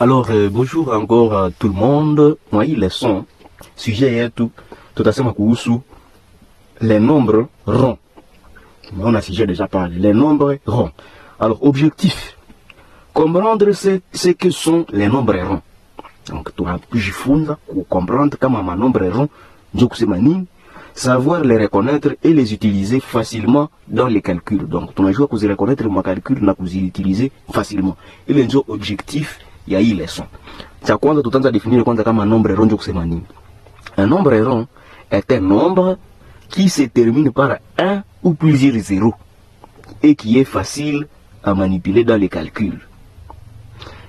Alors, bonjour encore à tout le monde. Moi, il est son sujet yetu tutasema kuhusu les nombres ronds. On a sujet déjà parlé, les nombres ronds. Alors, objectif, comprendre ce que sont les nombres ronds. Donc, tunajifunza comprendre kama manombre rond ndio kusema nini, savoir les reconnaître et les utiliser facilement dans les calculs. Donc, tunajua kuzireconnaître ma calcul na kuziutiliser facilement. Ile ndio objectif ya hii leçon. Cha kwanza tutaanza définir kwanza kama nombre rond ndio kusema nini. Un nombre rond est un nombre qui se termine par un ou plusieurs zéros et qui est facile à manipuler dans les calculs.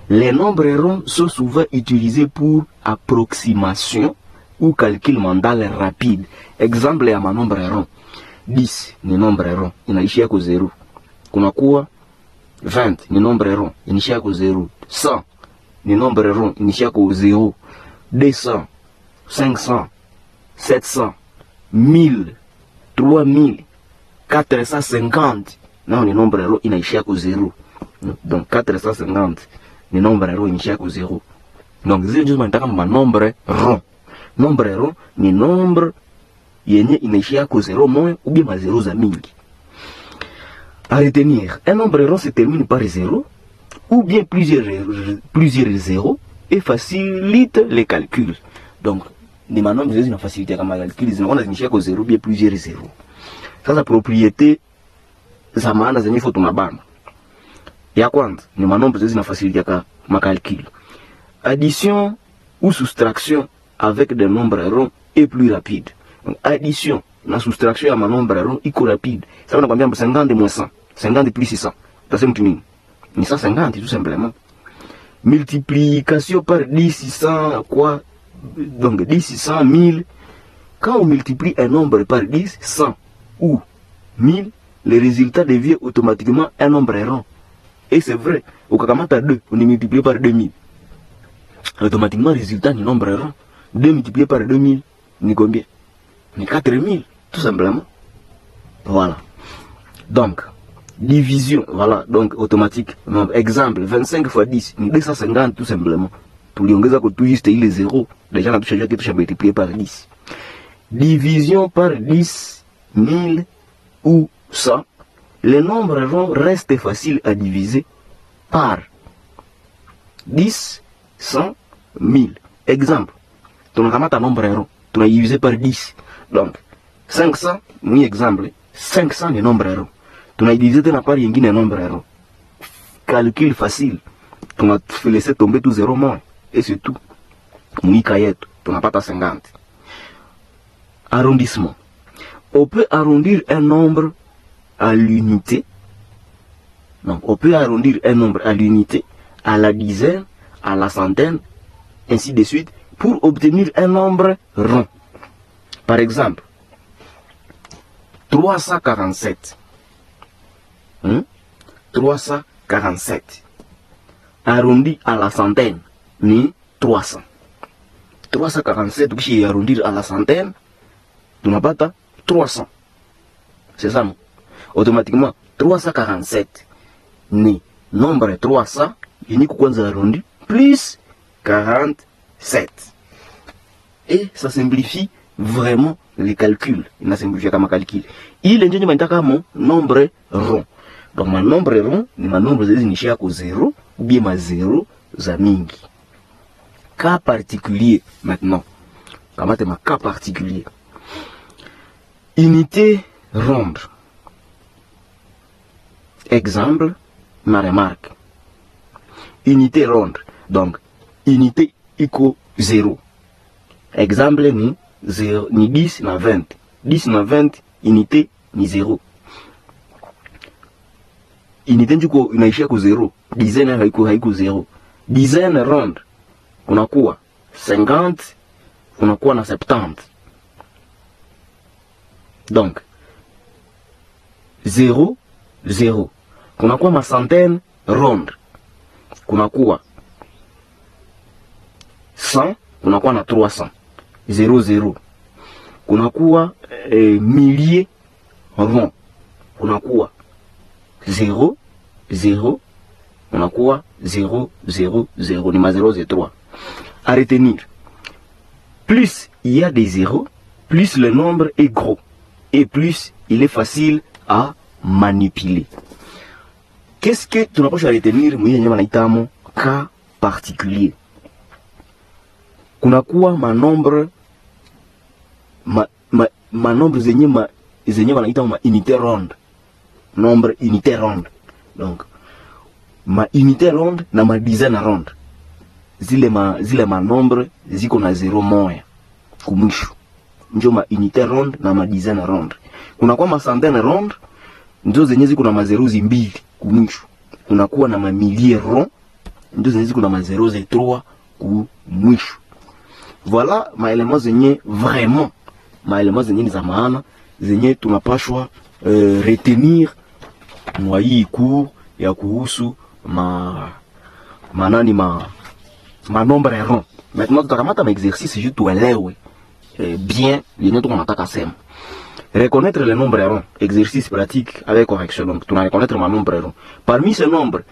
Les nombres ronds sont souvent utilisés pour approximation ou calcul mental rapide. Exemple ya manombre rond. 10 ni nombre rond, inaishia kwa 0. Kunakuwa 20 ni nombre rond, inaishia kwa 0. 100 ni nombre rond, inaishia kwa 0. 200, 500, 700, 1000, 3000, 450 nao ni nombre rond, inaishia kwa 0. Donc 450 ni nombre rond, inaishia kwa 0. Donc zile ndio tunataka manombre rond. Nombre rond ni nombre yenye inaishia kwa 0 moja ou bien ma 0 za mingi. À retenir, un nombre rond se termine par 0 ou bien plusieurs zéros et facilite les calculs. Donc, ni manombre zezi na facilite kama calcul zinaona zinishia kwa 0 ou bien plusieurs zéros. Sasa propriété za maana zenye fo tunabana. Ya kwanza ni manombre zezi na facilite kama calcul. Addition ou soustraction avec des nombres ronds est plus rapide. Donc, addition na soustraction ya manombre rond iko rapide. Ça on nakwambia 50 moins 100, 50 plus 600. Tasema nini? Ni 150 tout simplement. Multiplication par 10, 600 quoi? Donc 10, 600, 1000. Quand on multiplie un nombre par 10, 100 ou 1000, le résultat devient automatiquement un nombre rond. Et c'est vrai, au kakamata 2, on est multiplié par 2000. Automatiquement, le résultat du nombre rond. 2 multiplié par 2000, ni combien? Ni 4000, tout simplement. Voilà. Donc, division, voilà, donc automatique. Donc, exemple, 25 fois 10, ni 250, tout simplement. Pour liongeza ko twist, il est 0. Déjà, on a touché que tu as multiplié par 10. Division par 10, 1000 ou 100. Les nombres ronds restent faciles à diviser par 10, 100, 1000. Exemple, tu as un nombre rond, tu as divisé par 10. Donc, 500, ni exemple, 500 est nombre rond. Tu as divisé par un nombre rond. Calcul facile. Tu as laissé tomber tout 0 moins. Et c'est tout. Ni cahier, tu n'as pas ta 50. Arrondissement. On peut arrondir un nombre à l'unité. Donc, on peut arrondir un nombre à l'unité, à la dizaine, à la centaine, ainsi de suite, pour obtenir un nombre rond. Par exemple, 347. 347. Arrondi à la centaine, ni 300. 347, qui est arrondir à la centaine, tu n'as pas 300. C'est ça, non? Automatiquement, 347, ni nombre 300, il n'y a qu'un arrondi, plus 47. Et ça simplifie vraiment les calculs. Il a simplifié comme calcul. Il est un nombre rond. Donc, mon nombre rond, mon nombre de initiés à 0, ou bien ma 0, zamingi. Cas particulier, maintenant. Comment est ma cas particulier? Unité ronde. Exemple, ma remarque. Unité ronde. Donc, unité égale 0. Exemple ni 0, ni 10 na 20. 10 na 20, unité ni 0. Unité njuko inaishia kwa 0. Dizaine haiko 0. Dizaine ronde. Unakuwa 50, unakuwa na 70. Donc 0, 0. Kunakuwa ma centaine ronde. Kunakuwa 100, kunakuwa na 300. 0, 0. Kunakuwa millier rond. Kunakuwa 0, 0, unakuwa 0 0 0, ni ma 0 et 3. À retenir, plus il y a des zéros, plus le nombre est gros et plus il est facile à manipuler. Qu'est-ce que tunapaswa retenir mwenye wanaitamo cas particulier? Kunakuwa manombre manombre zenye wanaita ma unité ronde, nombre unité ronde. Donc ma unité ronde na ma dizaine ronde, zile manombre ziko na 0 moya kumwisho, ndio ma unité ronde na ma dizaine ronde. Kunakuwa ma centaine ronde, ndio zenye ziko na ma 0 mbili kumwisho. Kunakuwa na ma milliers rond, ndio zenye ziko na ma 0 et 3 kumwisho. Voilà maelema zenye vraiment maelema zenye ni za maana zenye tunapashwa retenir mwa hii cours ya kuhusu nombre rond. Maintenant tutakamata ma exercice juste tuelewe bien yenye tunataka sema. Reconnaître les nombres ronds, exercice pratique avec correction. Donc tu vas reconnaître ma nombre rond. Parmi ces nombres,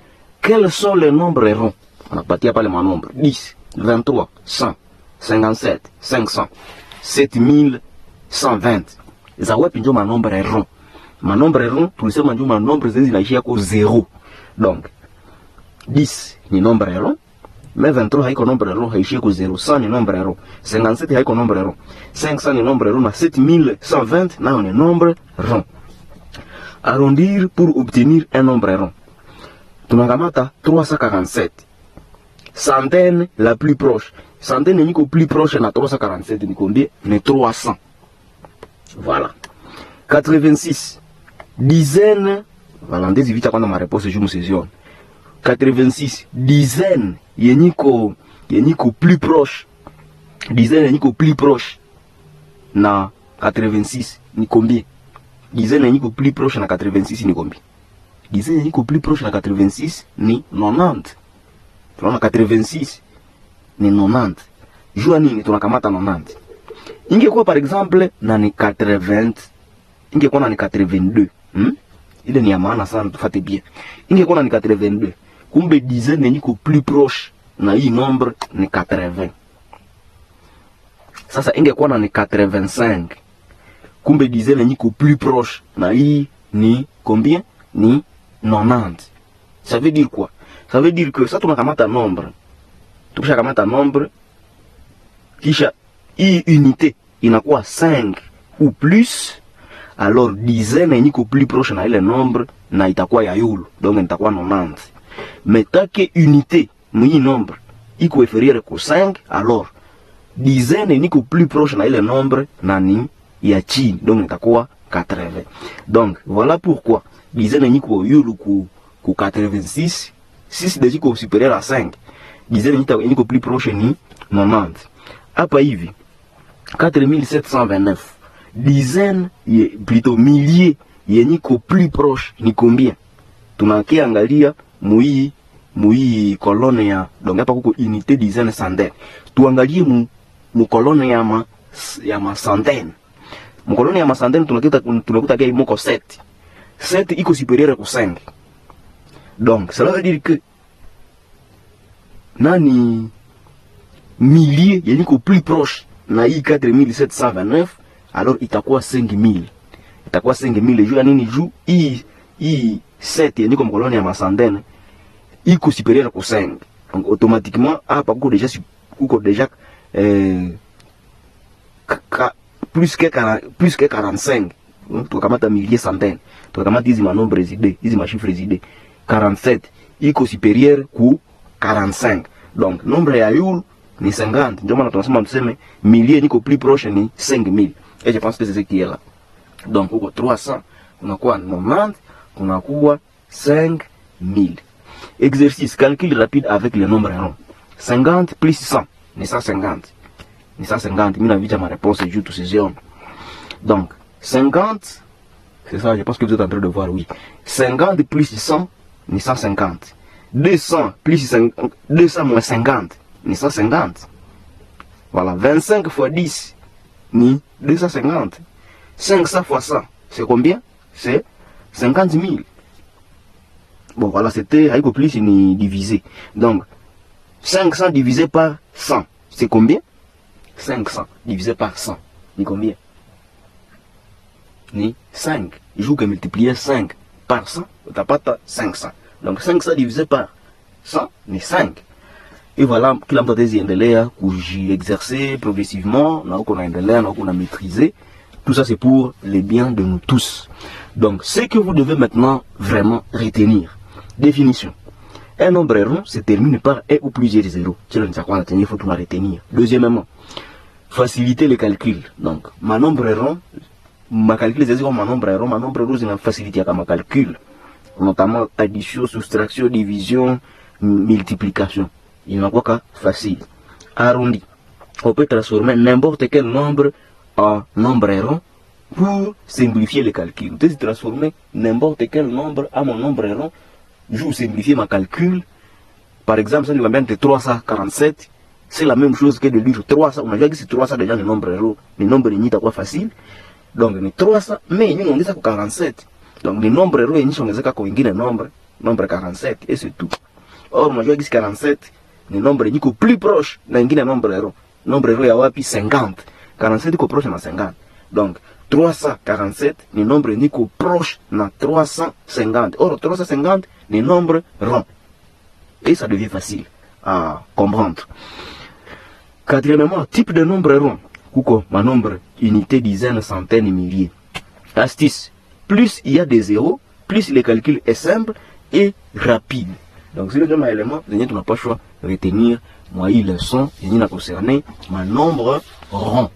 quels sont les nombres ronds? On a parti pas les nombres 10, 23, 100, 57, 500, 7120. Ça ouais pinjo ma nombre rond. Ma nombre rond, tulisema ndio ma nombre zinaishia kwa 0. Donc 10 ni nombre rond, mais 23 haiko nombre rond, haishia kwa 0. 100 ni nombre rond, 57 haiko nombre rond, 500 ni nombre rond, na 7120 nayo ni nombre rond. Arrondir pour obtenir un nombre rond. Tunakamata 347. Centaine la plus proche. Centaine niko plus proche na 347 ni combien? Ni 300. Voilà. 86. Dizaine. Voilà, ndezi vita kwa ma réponse je me saisonne. 86. Dizaine yeniko plus proche. Dizaine yeniko plus proche na 86 ni combien? Dizaine yeniko plus proche na 86 ni combien? Dizaine yeniko plus proche na 86 ni 90. Tunaona 86 ni 90. Jua nini tunakamata 90? Ingekuwa par exemple na ni 80, ingekuwa na ni 82. Ile ni ya maana sana tufate bien. Ingekuwa na ni 82. Kumbe dizaine yeniko plus proche na hii nombre ni 80. Sasa ingekuwa na ni 85. Kumbe dizaine yeniko plus proche na hii ni combien? Ni 90. Ça veut dire quoi? Ça veut dire que ça tunakamata nombre. Tukishakamata nombre kisha hii unité inakuwa 5 ou plus, alors dizaine yeniko plus proche na ile nombre na itakuwa ya yulu, donc itakuwa 90. Mais tant que unité mwi nombre iko inférieur ku 5, alors dizaine yeniko plus proche na ile nombre na ni ya chini, donc itakuwa 80. Donc voilà pourquoi dizaine yeniko yulu ku 86, 6 déjà iko supérieur à 5. Dizaine yeniko plus proche ni 90. Hapa hivi 4729. Dizaine plutôt millier yeniko plus proche ni combien? Tunakiangalia mui kolone ya, donc hapa kuko unité dizaine centaine. Tuangalie mu kolone ya ma centaine. Mu kolone ya ma centaine tunakuta gei moko 7. 7 iko supérieur ku 5. Donc cela veut dire que nani millier yeniko plus proche na hii 4729, alors itakuwa 5000. Itakuwa 5000 juu ya nini? Juu hii 7 yeniko mkoloni ya masandene iko supérieur ku 5. Donc automatiquement hapa kuko déjà plus que 45. Tukamata millier centaine. Tukamata hizi manombre zide, hizi machifre zide. 47 iko supérieur ku 45. Donc nombre ya yulu ni 50. Ndio maana tunasema tuseme millier niko plus proche ni 5000. Et je pense que c'est ce qui est là. Donc uko 300, unakuwa 90, unakuwa 5000. Exercice, calcul rapide avec les nombres ronds. 50 plus 100 ni 150. Ni 150. Mimi navija ma réponse juste tous ces jeunes. Donc 50, c'est ça, je pense que vous êtes en train de voir, oui. 50 plus 100 ni 150. 200 plus 50, 200 moins 50 ni 150. Voilà, 25 fois 10 ni 250. 500 fois 100, c'est combien? C'est 50 000. Bon, voilà, c'était, avec plus, ni divisé. Donc, 500 divisé par 100, c'est combien? 500 divisé par 100, ni combien? Ni 5. Il joue que multiplier 5 par 100, tu n'as pas 500. Donc, 500 divisé par 100, ni 5. Et voilà, kila mtu ataendelea kujiexercer progressivement, na uko naendelea, na uko na maîtriser. Tout ça, c'est pour le bien de nous tous. Donc, ce que vous devez maintenant vraiment retenir. Définition. Un nombre rond se termine par un ou plusieurs zéros. Il faut tout retenir. Deuxièmement, faciliter le calcul. Donc, ma nombre rond, ma calcul, c'est ma nombre rond, c'est une facilité à ma calcul. Notamment addition, soustraction, division, multiplication. Il n'y a pas qu'à facile. Arrondi. On peut transformer n'importe quel nombre en nombre rond pour simplifier le calcul. On peut transformer n'importe quel nombre à mon nombre rond. Je vais simplifier ma calcul. Par exemple, si on va mettre 347, c'est la même chose que de dire 300. On a déjà dit que c'est 300 déjà le nombre rond. Le nombre n'est pas facile. Donc, les 300, mais nous on dit ça 47. Donc, le nombre rond, nous on dit ça le nombre 47, et c'est tout. Or, on a déjà dit 47. Le nombre est plus proche d'un nombre rond. Nombre rond est 50. 47 est proche de 50. Donc, 347, le nombre est proche de 350. Or, 350, le nombre rond. Et ça devient facile à comprendre. Quatrièmement, type de nombre rond. Coucou, ma nombre, unité, dizaines, centaines, milliers. Astuce. Plus il y a des zéros, plus le calcul est simple et rapide. Donc, si le deuxième élément, tu n'as pas le choix de retenir, moi, il leçon, il a concerné ma nombre rond.